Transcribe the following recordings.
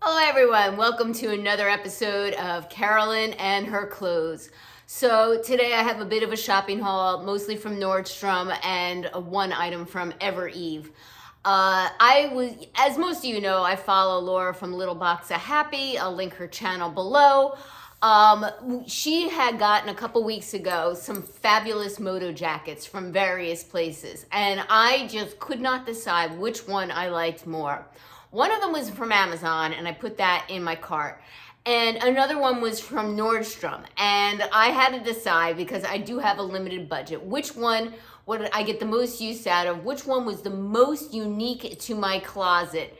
Hello everyone, welcome to another episode of Carolyn and Her Clothes. So today I have a bit of a shopping haul, mostly from Nordstrom and one item from Evereve. As most of you know, I follow Laura from Little Box of Happy. I'll link her channel below. She had gotten a couple weeks ago some fabulous Moto Jackets from various places, and I just could not decide which one I liked more. One of them was from Amazon, and I put that in my cart. And another one was from Nordstrom. And I had to decide, because I do have a limited budget, which one would I get the most use out of, which one was the most unique to my closet,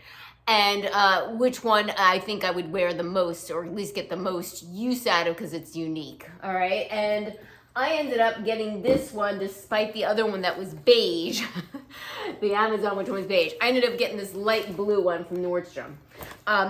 and which one I think I would wear the most, or at least get the most use out of because it's unique. All right. And I ended up getting this one despite the other one that was beige. The Amazon one was beige. I ended up getting this light blue one from Nordstrom.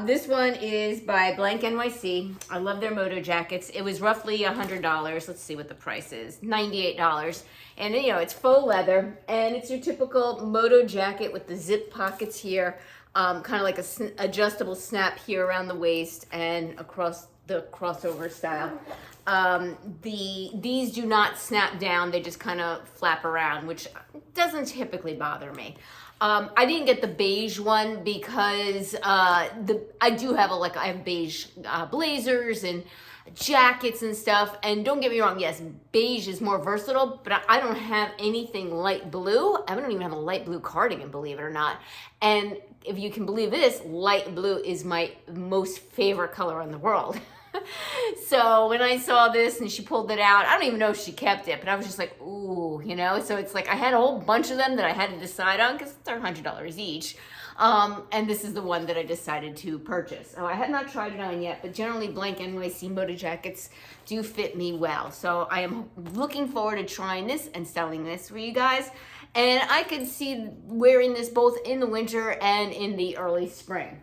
This one is by Blank NYC. I love their Moto Jackets. It was roughly $100. Let's see what the price is. $98. And you know, it's faux leather, and it's your typical Moto Jacket with the zip pockets here. Kind of like a adjustable snap here around the waist and across the crossover style. These do not snap down, they just kind of flap around, which doesn't typically bother me. I didn't get the beige one because I have beige blazers and jackets and stuff, and don't get me wrong, yes, beige is more versatile, but I don't have anything light blue. I don't even have a light blue cardigan, believe it or not. And if you can believe this, light blue is my most favorite color in the world. So when I saw this and she pulled it out, I don't even know if she kept it, but I was just like, ooh, you know? So it's like I had a whole bunch of them that I had to decide on because they're $100 each. And this is the one that I decided to purchase. Oh, I had not tried it on yet, but generally Blank NYC Moto Jackets do fit me well. So I am looking forward to trying this and selling this for you guys. And I could see wearing this both in the winter and in the early spring.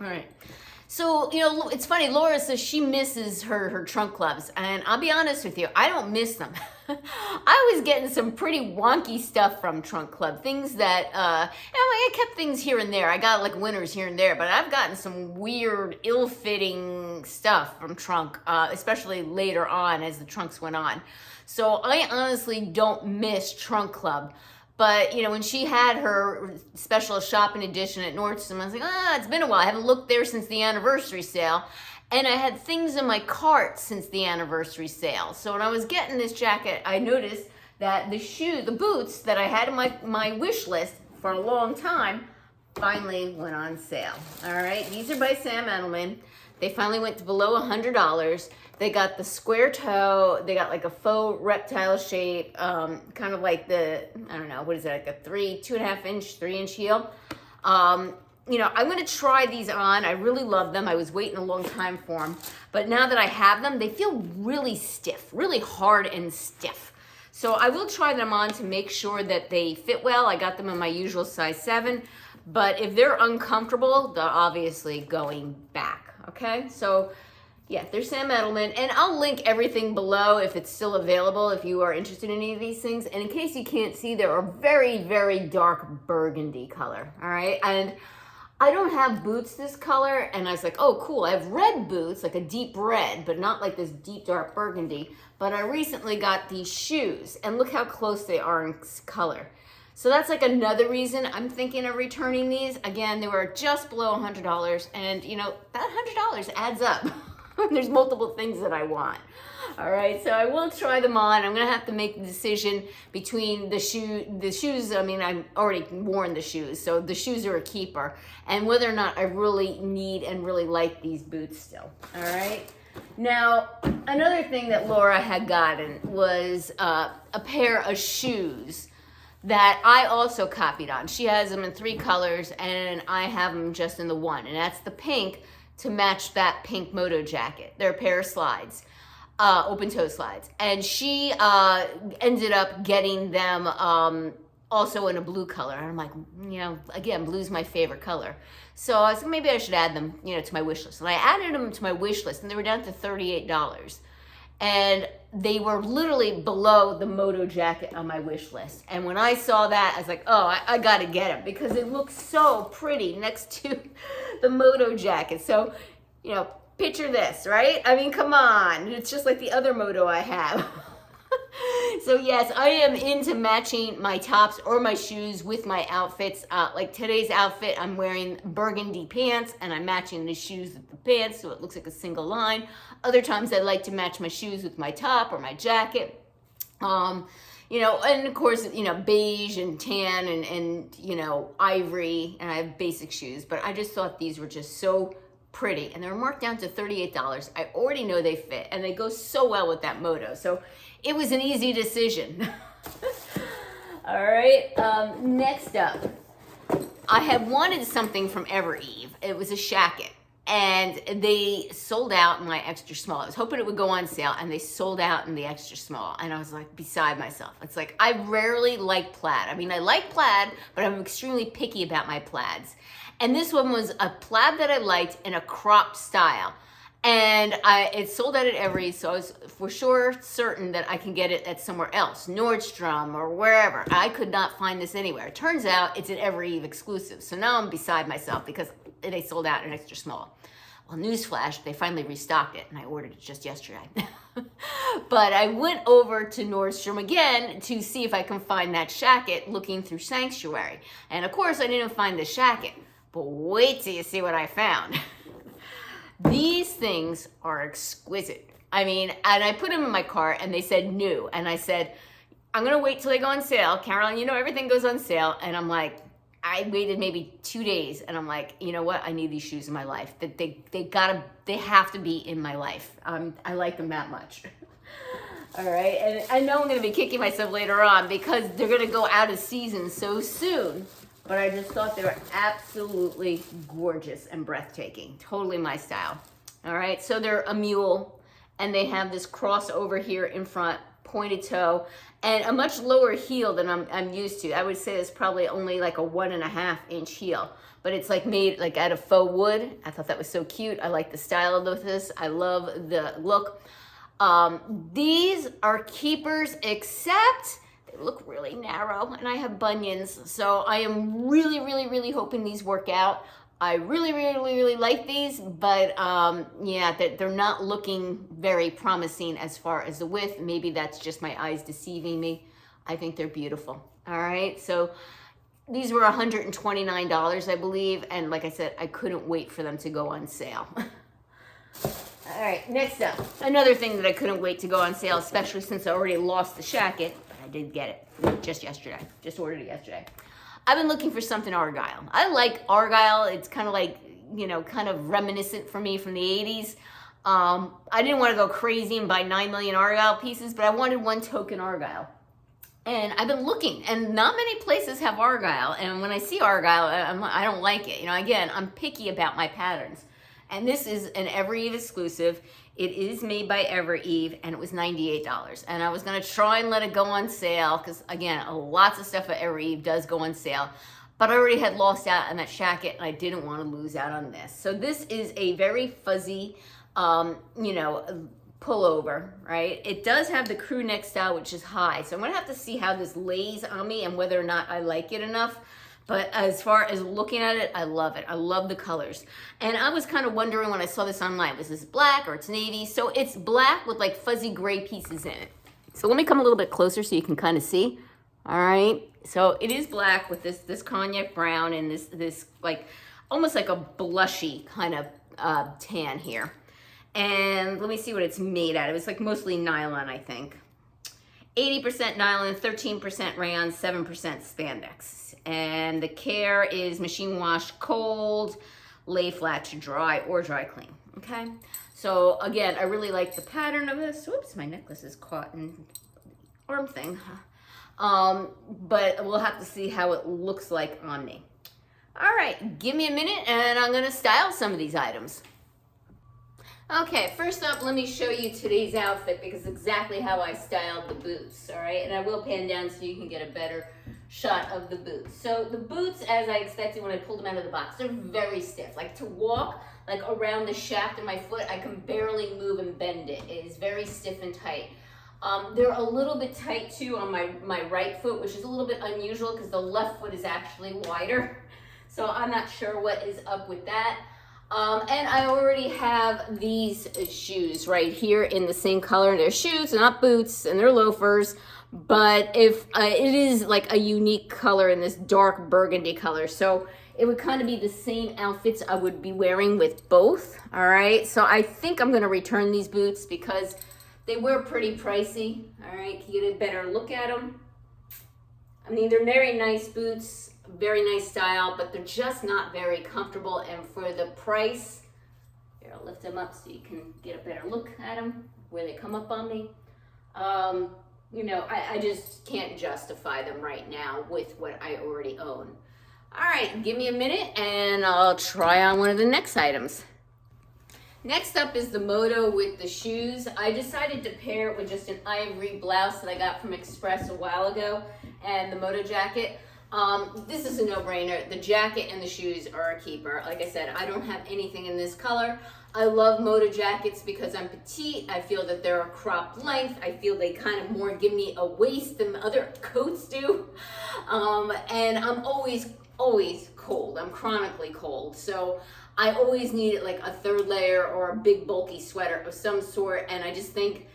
All right. So, you know, it's funny, Laura says she misses her trunk clubs, and I'll be honest with you, I don't miss them. I was getting some pretty wonky stuff from Trunk Club, things that, I kept things here and there. I got like winners here and there, but I've gotten some weird, ill-fitting stuff from Trunk, especially later on as the trunks went on. So I honestly don't miss Trunk Club. But, you know, when she had her special shopping edition at Nordstrom, I was like, it's been a while. I haven't looked there since the anniversary sale. And I had things in my cart since the anniversary sale. So when I was getting this jacket, I noticed that the boots that I had in my wish list for a long time finally went on sale. All right, these are by Sam Edelman. They finally went to below $100. They got the square toe. They got like a faux reptile shape, kind of like the, I don't know, what is it, like a 2.5 inch, 3 inch heel. You know, I'm going to try these on. I really love them. I was waiting a long time for them. But now that I have them, they feel really stiff, really hard and stiff. So I will try them on to make sure that they fit well. I got them in my usual size 7. But if they're uncomfortable, they're obviously going back. Okay, so yeah, they're Sam Edelman, and I'll link everything below if it's still available if you are interested in any of these things. And in case you can't see, they're a very, very dark burgundy color, all right? And I don't have boots this color, and I was like, oh, cool, I have red boots, like a deep red, but not like this deep dark burgundy. But I recently got these shoes, and look how close they are in color. So that's like another reason I'm thinking of returning these. Again, they were just below $100, and you know, that $100 adds up. There's multiple things that I want. All right, so I will try them on. I'm gonna have to make the decision between the shoes. I mean, I've already worn the shoes, so the shoes are a keeper, and whether or not I really need and really like these boots still. All right. Now, another thing that Laura had gotten was a pair of shoes that I also copied on. She has them in 3 colors, and I have them just in the 1, and that's the pink to match that pink Moto Jacket. They're a pair of slides, open toe slides. And she ended up getting them also in a blue color. And I'm like, you know, again, blue's my favorite color. So I was like, maybe I should add them, you know, to my wish list. And I added them to my wish list, and they were down to $38. and they were literally below the Moto Jacket on my wish list. And when I saw that, I was like, oh, I gotta get them because it looks so pretty next to the Moto Jacket. So, you know, picture this, right? I mean, come on. It's just like the other Moto I have. So yes, I am into matching my tops or my shoes with my outfits. Like today's outfit, I'm wearing burgundy pants and I'm matching the shoes with the pants so it looks like a single line. Other times I like to match my shoes with my top or my jacket. You know, and of course, you know, beige and tan and you know, ivory, and I have basic shoes, but I just thought these were just so pretty, and they're marked down to $38. I already know they fit, and they go so well with that Moto, so it was an easy decision. All right, next up, I had wanted something from Evereve. It was a shacket, and they sold out in my extra small. I was hoping it would go on sale, and they sold out in the extra small, and I was like beside myself. It's like, I rarely like plaid. I mean, I like plaid, but I'm extremely picky about my plaids. And this one was a plaid that I liked in a cropped style. And it sold out at Evereve, so I was for sure certain that I can get it at somewhere else, Nordstrom or wherever. I could not find this anywhere. It turns out it's an Evereve exclusive. So now I'm beside myself because they sold out in extra small. Well, newsflash, they finally restocked it, and I ordered it just yesterday. But I went over to Nordstrom again to see if I can find that shacket looking through Sanctuary. And of course, I didn't find the shacket. But wait till you see what I found. These things are exquisite. I mean, and I put them in my cart and they said new. And I said, I'm gonna wait till they go on sale. Carolyn, you know everything goes on sale. And I'm like, I waited maybe 2 days and I'm like, you know what? I need these shoes in my life. They have to be in my life. I like them that much. All right, and I know I'm gonna be kicking myself later on because they're gonna go out of season so soon. But I just thought they were absolutely gorgeous and breathtaking. Totally my style. All right, so they're a mule, and they have this crossover here in front, pointed toe, and a much lower heel than I'm used to. I would say it's probably only like a 1.5 inch heel, but it's like made like out of faux wood. I thought that was so cute. I like the style of this. I love the look. These are keepers, except they look really narrow and I have bunions. So I am really, really, really hoping these work out. I really, really, really like these, but yeah, they're not looking very promising as far as the width. Maybe that's just my eyes deceiving me. I think they're beautiful. All right, so these were $129, I believe. And like I said, I couldn't wait for them to go on sale. All right, next up, another thing that I couldn't wait to go on sale, especially since I already lost the shacket, but I did get it just yesterday, just ordered it yesterday. I've been looking for something Argyle. I like Argyle. It's kind of like, you know, kind of reminiscent for me from the 80s. I didn't want to go crazy and buy 9 million Argyle pieces, but I wanted one token Argyle. And I've been looking, and not many places have Argyle. And when I see Argyle, I don't like it. You know, again, I'm picky about my patterns. And this is an Evereve exclusive. It is made by Evereve, and it was $98. And I was gonna try and let it go on sale, because again, lots of stuff at Evereve does go on sale. But I already had lost out on that shacket, and I didn't want to lose out on this. So this is a very fuzzy, you know, pullover, right? It does have the crew neck style, which is high. So I'm gonna have to see how this lays on me and whether or not I like it enough. But as far as looking at it, I love it. I love the colors. And I was kind of wondering when I saw this online, was this black or it's navy? So it's black with like fuzzy gray pieces in it. So let me come a little bit closer so you can kind of see. All right. So it is black with this cognac brown and this like almost like a blushy kind of tan here. And let me see what it's made out of. It's like mostly nylon, I think. 80% nylon, 13% rayon, 7% spandex. And the care is machine wash cold, lay flat to dry or dry clean, okay? So again, I really like the pattern of this. Whoops, my necklace is caught in the arm thing. But we'll have to see how it looks like on me. All right, give me a minute and I'm gonna style some of these items. Okay, first up, let me show you today's outfit because it's exactly how I styled the boots, all right? And I will pan down so you can get a better shot of the boots. So the boots, as I expected when I pulled them out of the box, they're very stiff. Like to walk, like around the shaft of my foot. I can barely move and bend it. It is very stiff and tight. They're a little bit tight too on my right foot, which is a little bit unusual because the left foot is actually wider. So I'm not sure what is up with that. And I already have these shoes right here in the same color. They're shoes, they're not boots, and they're loafers. But if it is like a unique color in this dark burgundy color. So it would kind of be the same outfits I would be wearing with both. All right, so I think I'm gonna return these boots because they were pretty pricey. All right, can you get a better look at them? I mean, they're very nice boots, very nice style, but they're just not very comfortable. And for the price, here, I'll lift them up so you can get a better look at them, where they come up on me. You know, I just can't justify them right now with what I already own. All right, give me a minute and I'll try on one of the next items. Next up is the Moto with the shoes. I decided to pair it with just an ivory blouse that I got from Express a while ago and the Moto Jacket. This is a no-brainer. The jacket and the shoes are a keeper. Like I said, I don't have anything in this color. I love Moto Jackets because I'm petite. I feel that they're a cropped length. I feel they kind of more give me a waist than other coats do. And I'm always cold. I'm chronically cold. So I always need like a third layer or a big bulky sweater of some sort. And I just think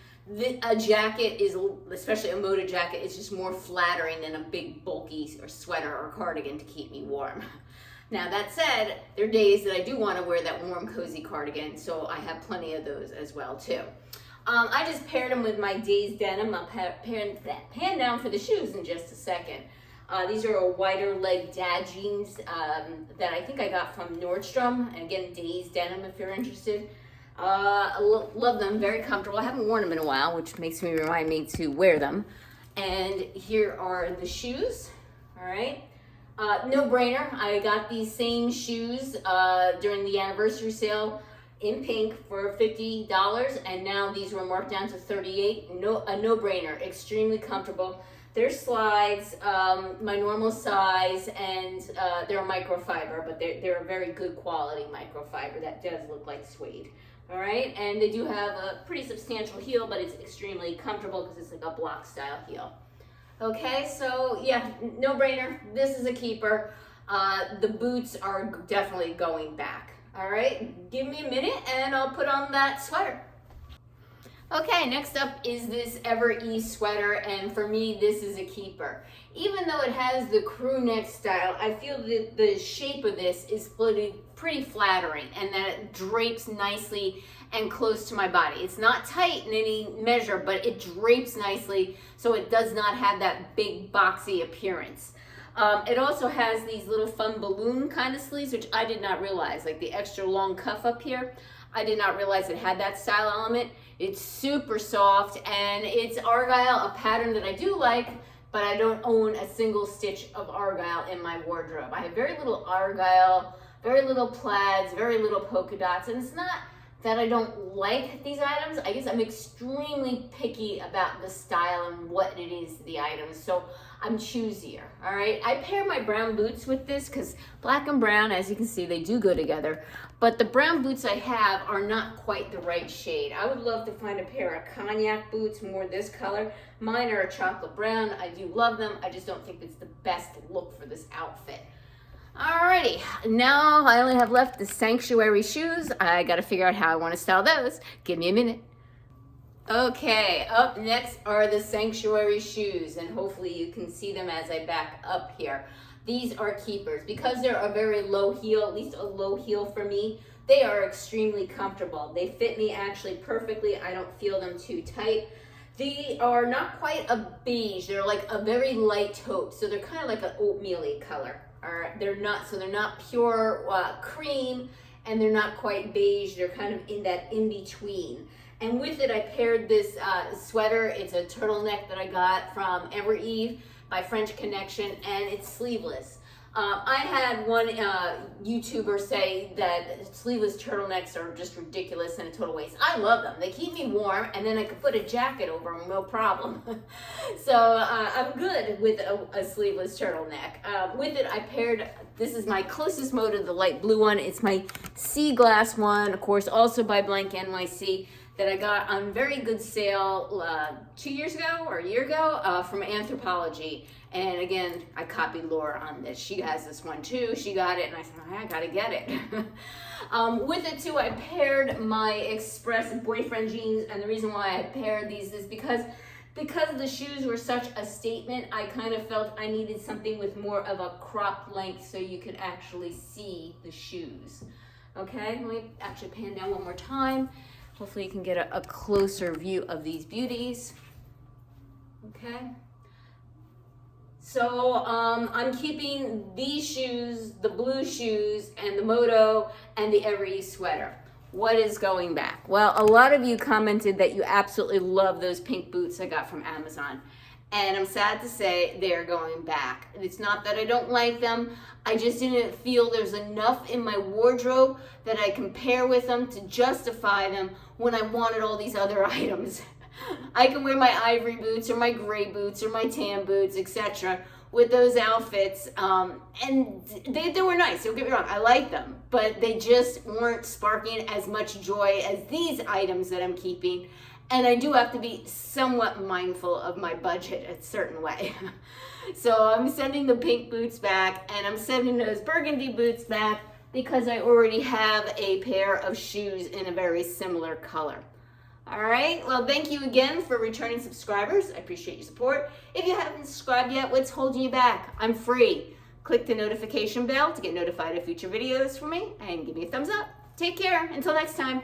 a jacket is, especially a Moto Jacket, is just more flattering than a big bulky or sweater or cardigan to keep me warm. Now that said, there are days that I do want to wear that warm cozy cardigan, so I have plenty of those as well too. I just paired them with my Days denim. I'll pan down for the shoes in just a second. These are a wider leg dad jeans that I think I got from Nordstrom. And again, Days denim if you're interested. I love them, very comfortable. I haven't worn them in a while, which makes me remind me to wear them. And here are the shoes, all right? No brainer, I got these same shoes during the anniversary sale in pink for $50, and now these were marked down to $38. A no-brainer, extremely comfortable. They're slides, my normal size, and they're microfiber, but they're a very good quality microfiber that does look like suede. All right, and they do have a pretty substantial heel, but it's extremely comfortable because it's like a block style heel. Okay, so yeah, no brainer. This is a keeper. The boots are definitely going back. All right, give me a minute and I'll put on that sweater. Okay, next up is this Evereve sweater, and for me, this is a keeper. Even though it has the crew neck style, I feel that the shape of this is pretty flattering and that it drapes nicely and close to my body. It's not tight in any measure, but it drapes nicely so it does not have that big boxy appearance. It also has these little fun balloon kind of sleeves, which I did not realize, like the extra long cuff up here. I did not realize it had that style element. It's super soft, and it's Argyle, a pattern that I do like, but I don't own a single stitch of Argyle in my wardrobe. I have very little Argyle, very little plaids, very little polka dots, and it's not that I don't like these items. I guess I'm extremely picky about the style and what it is, the items, so I'm choosier, all right? I pair my brown boots with this because black and brown, as you can see, they do go together, but the brown boots I have are not quite the right shade. I would love to find a pair of cognac boots, more this color. Mine are a chocolate brown. I do love them. I just don't think it's the best look for this outfit. Alrighty, now I only have left the Sanctuary shoes. I gotta figure out how I wanna style those. Give me a minute. Okay, up next are the Sanctuary shoes, and hopefully you can see them as I back up here. These are keepers. Because they're a very low heel, at least a low heel for me, they are extremely comfortable. They fit me actually perfectly. I don't feel them too tight. They are not quite a beige. They're like a very light taupe, so they're kind of like an oatmeal-y color. They're not pure cream, and they're not quite beige. They're kind of in that in-between. And with it, I paired this sweater. It's a turtleneck that I got from Evereve by French Connection, and it's sleeveless. I had one YouTuber say that sleeveless turtlenecks are just ridiculous and a total waste. I love them. They keep me warm, and then I could put a jacket over them, no problem. So I'm good with a sleeveless turtleneck. With it, I paired, this is my closest Moto, the light blue one. It's my sea glass one, of course, also by Blank NYC, that I got on very good sale 2 years ago or a year ago from Anthropologie. And again, I copied Laura on this. She has this one too. She got it, and I said, oh, I gotta get it. With it too, I paired my Express boyfriend jeans, and the reason why I paired these is because the shoes were such a statement. I kind of felt I needed something with more of a crop length so you could actually see the shoes. Okay, let me actually pan down one more time. Hopefully you can get a closer view of these beauties. Okay. So I'm keeping these shoes, the blue shoes, and the Moto, and the Evereve sweater. What is going back? Well, a lot of you commented that you absolutely love those pink boots I got from Amazon. And I'm sad to say they're going back. It's not that I don't like them. I just didn't feel there's enough in my wardrobe that I can pair with them to justify them when I wanted all these other items. I can wear my ivory boots or my gray boots or my tan boots, etc. with those outfits, and they were nice, don't get me wrong, I like them, but they just weren't sparking as much joy as these items that I'm keeping, and I do have to be somewhat mindful of my budget a certain way. So I'm sending the pink boots back, and I'm sending those burgundy boots back because I already have a pair of shoes in a very similar color. All right, well, thank you again for returning subscribers. I appreciate your support. If you haven't subscribed yet, what's holding you back? I'm free. Click the notification bell to get notified of future videos from me and give me a thumbs up. Take care. Until next time.